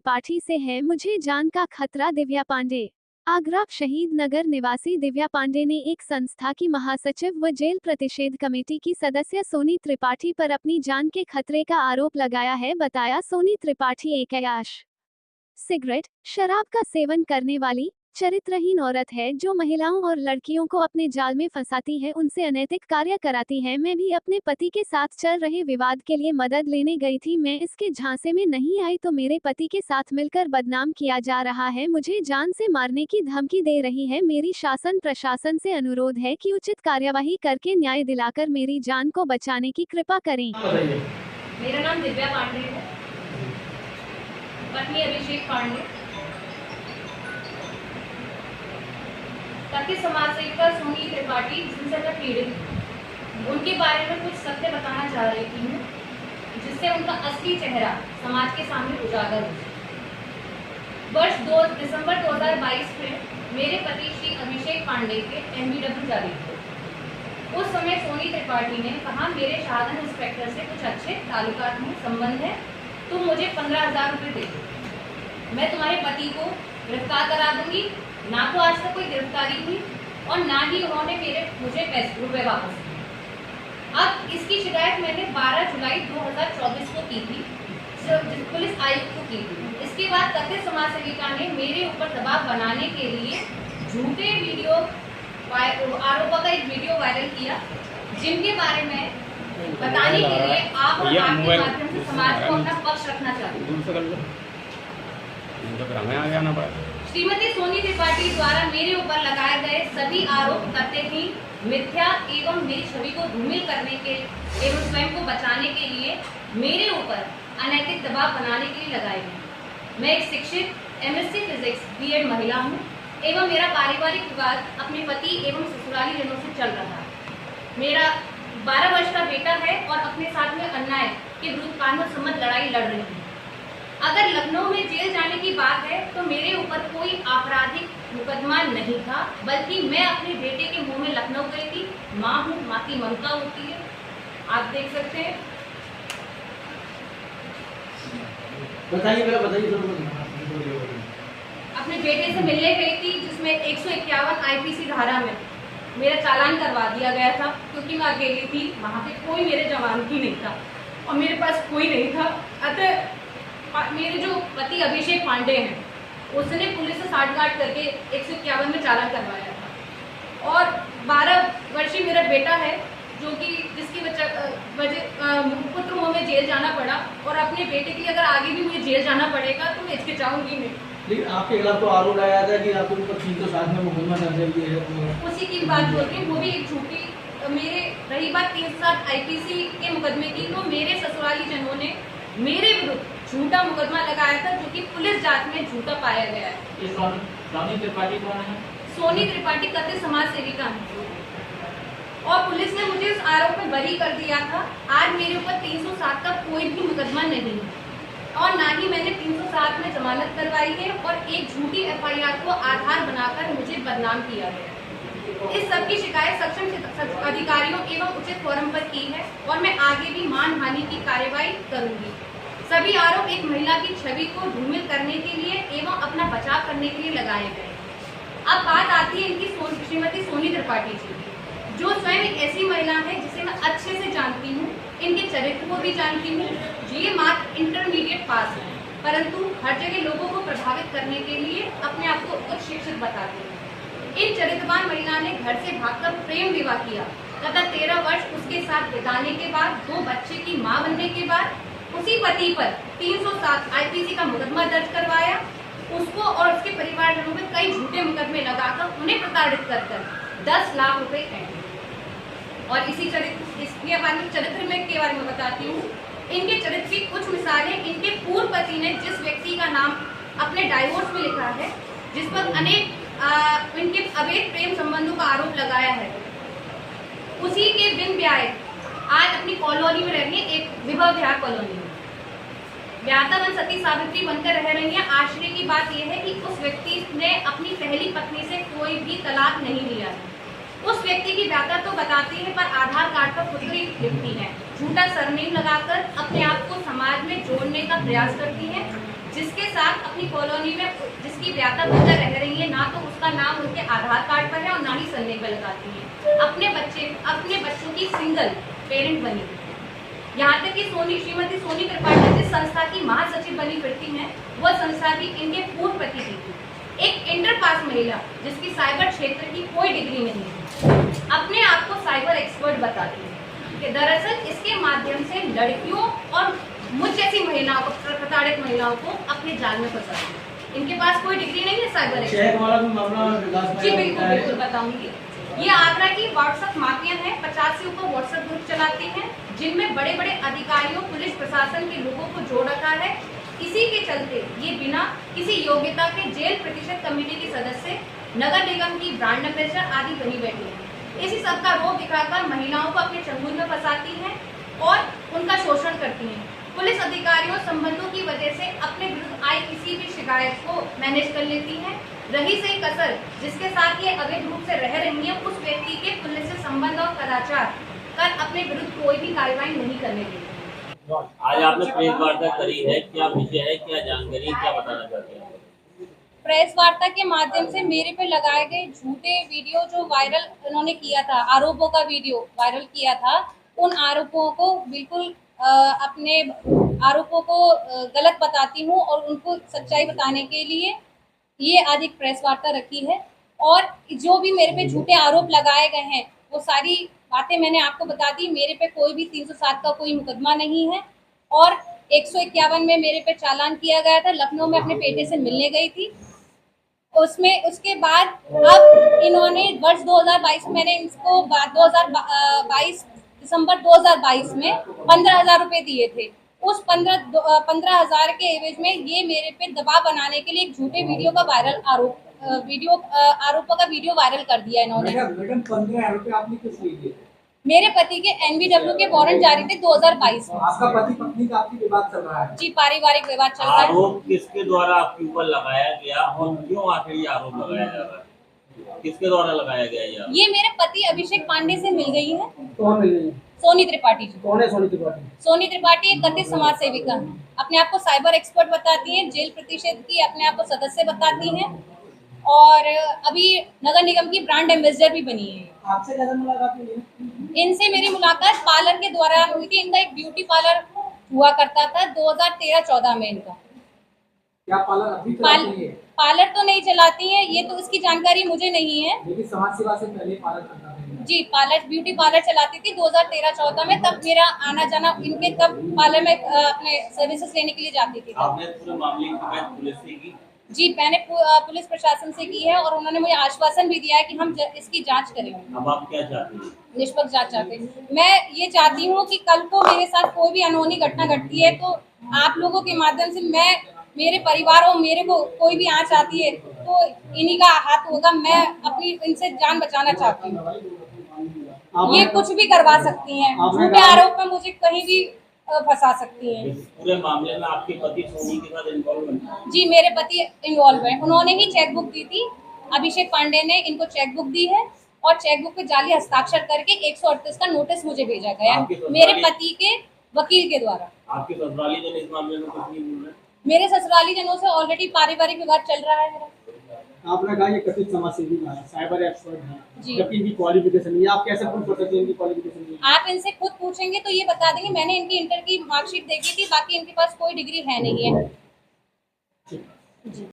त्रिपाठी से है मुझे जान का खतरा। दिव्या पांडे। आगरा शहीद नगर निवासी दिव्या पांडे ने एक संस्था की महासचिव व जेल प्रतिषेध कमेटी की सदस्य सोनी त्रिपाठी पर अपनी जान के खतरे का आरोप लगाया है। बताया सोनी त्रिपाठी एक ऐश सिगरेट शराब का सेवन करने वाली चरित्रहीन औरत है जो महिलाओं और लड़कियों को अपने जाल में फंसाती है, उनसे अनैतिक कार्य कराती है। मैं भी अपने पति के साथ चल रहे विवाद के लिए मदद लेने गई थी। मैं इसके झांसे में नहीं आई तो मेरे पति के साथ मिलकर बदनाम किया जा रहा है, मुझे जान से मारने की धमकी दे रही है। मेरी शासन प्रशासन से अनुरोध है कि उचित कार्यवाही करके न्याय दिलाकर मेरी जान को बचाने की कृपा करें। मेरा नाम दिव्या पांडे है, पत्नी अभिषेक पांडे। ताकि समाज सेविका सोनी त्रिपाठी जिनसे मैं पीड़ित हूँ, उनके बारे में कुछ सत्य बताना चाह रही हूँ जिससे उनका असली चेहरा समाज के सामने उजागर हो। वर्ष 2 दिसंबर 2022 में मेरे पति श्री अभिषेक पांडे के MBW जारी थे। उस समय सोनी त्रिपाठी ने कहा, मेरे शासन इंस्पेक्टर से कुछ अच्छे ताल्लुकात में संबंध है, तुम मुझे 15,000 रुपये दे दो, मैं तुम्हारे पति को गिरफ्तार करा दूंगी। ना तो आज तक कोई गिरफ्तारी हुई और ना ही उन्होंने मुझे रुपए वापस दिए। अब इसकी शिकायत मैंने 12 जुलाई 2024 को की थी, पुलिस आयुक्त को की थी। इसके बाद तथ्य समाज सेविका ने मेरे ऊपर दबाव बनाने के लिए झूठे वीडियो आरोपों का एक वीडियो वायरल किया, जिनके बारे में बताने के लिए आप और आपके माध्यम से समाज को अपना पक्ष रखना चाहती हूँ। श्रीमती सोनी त्रिपाठी द्वारा मेरे ऊपर लगाए गए सभी आरोप तथ्यहीन, मिथ्या एवं मेरी छवि को धूमिल करने के एवं स्वयं को बचाने के लिए मेरे ऊपर अनैतिक दबाव बनाने के लिए लगाए गए। मैं एक शिक्षित MSc फिजिक्स B.Ed महिला हूँ एवं मेरा पारिवारिक विवाद अपने पति एवं ससुराली जनों से चल रहा है। मेरा 12 वर्ष का बेटा है और अपने साथ में अन्याय के विरुद्ध कानून सम्मत लड़ाई लड़ रही हूँ। अगर लखनऊ में जेल जाने की बात है तो मेरे ऊपर कोई आपराधिक मुकदमा नहीं था, बल्कि मैं अपने बेटे के मुंह में लखनऊ गई थी। माँ हूँ, माँ की ममता होती है, आप देख सकते हैं। बताइए। अपने बेटे से मिलने गई थी, जिसमें 151 IPC धारा में मेरा चालान करवा दिया गया था, क्योंकि मैं अकेली थी, वहाँ पे कोई मेरे जमानती नहीं था और मेरे पास कोई नहीं था। अतः मेरे जो पति अभिषेक पांडे हैं, उसने पुलिस से साठगांठ करके 151 में चालान करवाया था। और 12 वर्षीय मेरा बेटा है, जो कि जिसकी वजह पुत्र मुँह में जेल जाना पड़ा, और अपने बेटे के लिए अगर आगे भी मुझे जेल जाना पड़ेगा तो मैं हिचकिचाऊंगी नहीं। लेकिन आपके खिलाफ तो आरोप लगाया था कि आपके ऊपर 307 में मुकदमा दर्ज है। उसी की बात बोल रही हूँ, वो भी एक झूठी। मेरे रही बात 307 IPC के मुकदमे की, तो मेरे ससुराली जनों ने मेरे विरुद्ध झूठा मुकदमा लगाया था, जो कि पुलिस जांच में झूठा पाया गया है। सोनी त्रिपाठी कौन है? सोनी त्रिपाठी कथित समाज सेविका है और पुलिस ने मुझे उस आरोप में बरी कर दिया था। आज मेरे ऊपर 307 का कोई भी मुकदमा नहीं है और ना ही मैंने 307 में जमानत करवाई है, और एक झूठी FIR को आधार बनाकर मुझे बदनाम किया गया। इस सब की शिकायत सक्षम अधिकारियों एवं उचित फोरम पर की है और मैं आगे भी मानहानि की कार्यवाही करूंगी। सभी आरोप एक महिला की छवि को धूमिल करने के लिए एवं अपना बचाव करने के लिए लगाए गए। अब बात आती है इनकी श्रीमती सोनी त्रिपाठी जी, जो स्वयं एक ऐसी महिला है जिसे मैं अच्छे से जानती हूँ, इनके चरित्र को भी जानती हूँ। ये मात्र इंटरमीडिएट पास है, परंतु हर जगह लोगों को प्रभावित करने के लिए अपने आप को उच्च शिक्षित बताती है। इन चरित्रवान महिला ने घर से भागकर प्रेम विवाह किया तथा 13 वर्ष उसके साथ बिताने के बाद 2 बच्चे की मां बनने के बाद उसी पति पर 307 IPC का मुकदमा दर्ज करवाया। उसको और उसके परिवारजनों में कई झूठे मुकदमे लगाकर उन्हें प्रताड़ित कर 10 लाख रुपए ऐंठे। और इसी चरित्र में के बारे में बताती हूँ। इनके चरित्र की कुछ मिसालें इनके पूर्व पति ने जिस व्यक्ति का नाम अपने डाइवोर्स में लिखा है, जिस पर अनेक इनके अवैध प्रेम संबंधों का आरोप लगाया है, उसी के बिन ब्याह आज अपनी कॉलोनी में रह रही है, एक विवाह विहार कॉलोनी में व्याता बन सती सावित्री बनकर रह रही है। आश्चर्य की बात यह है कि उस व्यक्ति ने अपनी पहली पत्नी से कोई भी तलाक नहीं लिया है। उस व्यक्ति की व्याता तो बताती है, पर आधार कार्ड पर पुत्री लिखती है, झूठा सरनेम लगाकर अपने आप को समाज में जोड़ने का प्रयास करती है। जिसके साथ अपनी कॉलोनी में जिसकी व्यापक बच्चा रह रही है, ना तो उसका नाम उनके आधार कार्ड पर है और ना ही सरनेम पर लगाती है। अपने बच्चों की सिंगल पेरेंट बनी है। यहाँ तक कि श्रीमती सोनी त्रिपाठी जिस संस्था की महासचिव बनी फिरती हैं, वह संस्था की इनके पूर्व पति की थी। एक इंटर पास महिला जिसकी साइबर क्षेत्र की कोई डिग्री नहीं है, अपने आप को साइबर एक्सपर्ट बताती है कि दरअसल इसके माध्यम से लड़कियों और मुझ जैसी महिलाओं को, प्रताड़ित महिलाओं को अपने जाल में फंसाती है। इनके पास कोई डिग्री नहीं है साइबर चेक वाला भी मामला विकास जी बिल्कुल बताऊंगी। ये आगरा की व्हाट्सएप माफिया है, 50 से ऊपर व्हाट्सएप ग्रुप चलाती हैं, जिनमें बड़े बड़े अधिकारियों, पुलिस प्रशासन के लोगों को जोड़ रखा है। इसी के चलते ये बिना किसी योग्यता के जेल प्रतिशत कमेटी के सदस्य, नगर निगम की ब्रांड एम्बेसडर आदि बनी बैठी है। इसी सब का रोग दिखाकर महिलाओं को अपने चंगुल में फंसाती हैं और उनका शोषण करती हैं। पुलिस अधिकारियों संबंधों की वजह से अपने विरुद्ध आई किसी भी शिकायत को मैनेज कर लेती हैं। रही सही कसर जिसके साथ ये अवैध रूप से रह रही है, उस व्यक्ति के पुलिस से संबंध और कदाचार कर अपने विरुद्ध कोई भी कार्रवाई नहीं करने देती। आज आपने प्रेस वार्ता करी है, क्या विषय है, क्या जानकारी, क्या बताना चाहते हैं? प्रेस वार्ता के माध्यम से मेरे पे लगाए गए झूठे वीडियो जो वायरल उन्होंने किया था, आरोपों का वीडियो वायरल किया था, उन आरोपों को बिल्कुल अपने आरोपों को गलत बताती हूँ और उनको सच्चाई बताने के लिए ये आज एक प्रेस वार्ता रखी है। और जो भी मेरे पे झूठे आरोप लगाए गए हैं वो सारी बातें मैंने आपको बता दी। मेरे पे कोई भी 307 का कोई मुकदमा नहीं है और 151 में मेरे पे चालान किया गया था। लखनऊ में अपने बेटे से मिलने गई थी, उसके बाद अब इन्होंने वर्ष 2022 मैंने इसको 2022 दिसंबर 2022 में 15,000 रुपए दिए थे। उस 15,000 के एवज में ये मेरे पे दबाव बनाने के लिए एक झूठे वीडियो का आरोपों का वीडियो वायरल कर दिया इन्होंने। मैडम 15,000 रुपए आपने किस लिए दिए? मेरे पति के NBW के वारंट जारी थे 2022 में। आपका पति पत्नी का आपकी विवाद चल रहा है? जी, पारिवारिक विवाद चल रहा है। आरोप किसके द्वारा आपके ऊपर लगाया गया और क्यों आखिर ये आरोप लगाया जा रहा है? किसके द्वारा लगाया गया ये मेरे पति अभिषेक पांडे से मिल गई है। कौन मिल रही है? सोनी त्रिपाठी जी। कौन है सोनी त्रिपाठी? सोनी त्रिपाठी एक कथित समाज सेविका है, अपने आप को साइबर एक्सपर्ट बताती हैं, जेल प्रतिषेध की अपने आप को सदस्य बताती हैं और अभी नगर निगम की ब्रांड एम्बेसडर भी बनी है। आपसे कैसे मुलाकात हुई है? इनसे मेरी मुलाकात पार्लर के दौरान हुई थी। इनका एक ब्यूटी पार्लर हुआ करता था 2013-14 में। इनका क्या पार्लर अभी चलाती है? पार्लर तो नहीं चलाती है, ये तो इसकी जानकारी मुझे नहीं है। लेकिन समाज सेवा से पहले पार्लर करता था। जी, ब्यूटी पार्लर चलाती थी 2013-14 में। तब मेरा आना जाना इनके तब पार्लर में अपने सर्विसेज लेने के लिए जाती थी। आपने पूरे मामले की शिकायत पुलिस से की? जी, मैंने पुलिस प्रशासन से की है और उन्होंने मुझे आश्वासन भी दिया है कि हम इसकी जांच करेंगे। अब आप क्या चाहते हैं? निष्पक्ष जांच चाहते हैं। मैं ये चाहती हूँ कि कल को मेरे साथ कोई भी अनहोनी घटना घटती है तो आप लोगों के माध्यम से मेरे परिवार और मेरे को कोई भी आँच आती है तो इन्हीं का हाथ होगा। मैं अपनी इनसे जान बचाना चाहती हूँ। ये कुछ भी करवा सकती हैं, झूठे आरोप में मुझे कहीं भी फंसा सकती हैं। इस पूरे मामले में आपके पति सोनी के साथ इन्वॉल्वमेंट है? जी, मेरे पति इन्वॉल्व है। उन्होंने ही चेकबुक दी थी। अभिषेक पांडे ने इनको चेकबुक दी है और चेकबुक पे जाली हस्ताक्षर करके 138 का नोटिस मुझे भेजा गया मेरे पति के वकील के द्वारा। आपके ससुराली जन इस मामले में कुछ नहीं बोल रहे? मेरे ससुराली जनों से ऑलरेडी पारिवारिक विवाद चल रहा है मेरा। आपने कहा ये कथित समाज सेवी है, साइबर एक्सपर्ट है, जी। जबकि इनकी क्वालिफिकेशन नहीं है। आप कैसे प्रूव कर सकते हैं इनकी क्वालिफिकेशन नहीं है? आप इनसे खुद पूछेंगे तो ये बता देंगे। मैंने इनकी इंटर की मार्कशीट देखी थी, बाकी इनके पास कोई डिग्री है नहीं है। ठीक। जी।